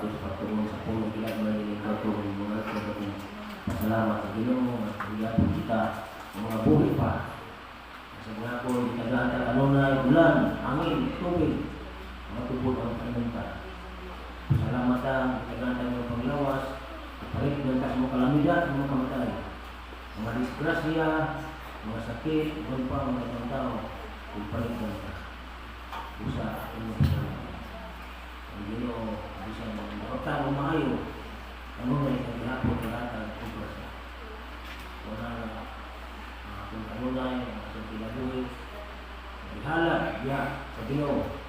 atos pagtungkol sa puno kila mga katong mga katong pasalamat sa Ginoo at pagyapo kita mga buhi pa. Sa mga ko itagata kanunay ulan, hangin, tubig, mga tubod ang panunta. Salamat ang itagata ng panglawas, palit ng tas mga kalamidad, mga kamatay, mga disgrasya, mga sakit, mga pa mga ibang tao, palit ng usa ang mga salamat. Ang Ginoo bisan mga tao maayo, kanunay sa gihapon ng latag ubras. Wala na kung kanunay sa pinabuhi, ihalad diya sa Ginoo.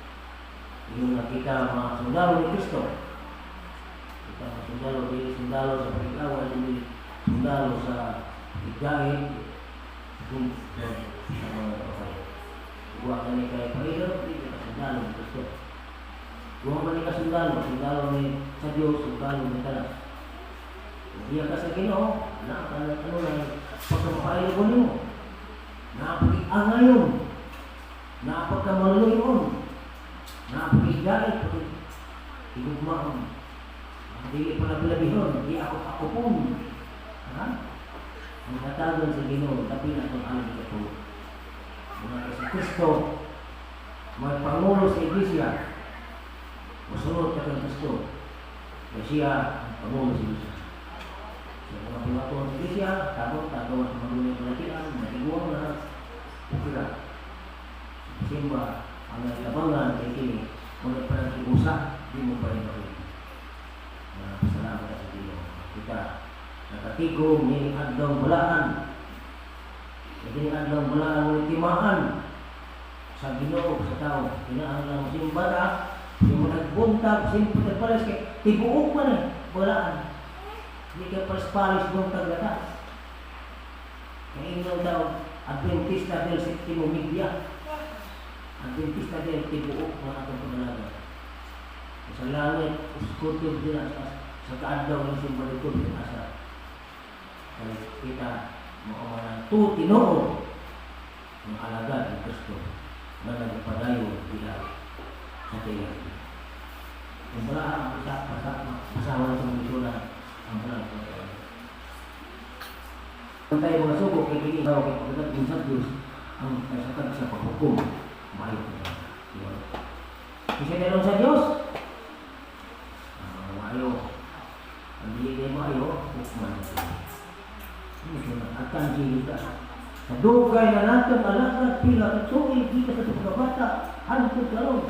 Yung nakita mga sundalo ni Kristo. Kita mga sundalo, di sundalo sa pag-ikawan, di sundalo sa igahit, kung sa mga kapatid. Buwak na ni kay Panginoon, di kita sundalo ni Kristo. Buwak na ni ka sundalo ni sa Diyos, sundalo ni Tanas. Diya ka sa Ginoo, na pagkapapailo ko niyo. Napag-iangayon, napagkamaluluyon, napag-igait, igugmaon. Hindi pa nabilabihon, di ako pun. Ang hatagan sa Ginoo, tapi na itong alam ito. Mga sa Kristo, may pangulo sa Iglesia, masunod ka kang Kristo, kaya siya ang pangulo sa Iglesia. Sa mga pinatong sa Iglesia, tapos sa mga dunia pelatihan, matiguang na, ukira. Simba, ang labangan kay kini, muna pa ng ibusa, di mo pa rin pagin. Salamat sa Ginoo. Kita, nakatigong ni adlaw bulaan. Jadi adlaw bulaan mo timaan sa Ginoo sa tao. Kinahanglan mo simba ta, di mo nagbuntag, simple pares kay tiguog man eh, bulaan. Hindi ka pares-pares buntag gatas. Kaya inyo daw, Adventista del Septimo Media. Adventista del Tibuok ng atong pagalaga. Sa langit, uskutin din sa kaadlaw ng simbalikod ng asa. Kaya kita makamanang tutinood ng alagad ng Kristo na nagpadayo bilang sa tiyan. Kung wala ang masawa sa mga isunan, ang wala ang pagkakas. Kung tayo mga subok, kaya kinihaw kay pagkakas ng sa Diyos ang kasakad sa paghukom. Mahal ko sa Diyos. Kasi meron sa Diyos, mayo. Ang hindi mayo, hukman sa Diyos. At ang silita. Sa dugay na natin, alakad, pila, at suwi, kita sa pagkabata, hantod kalong.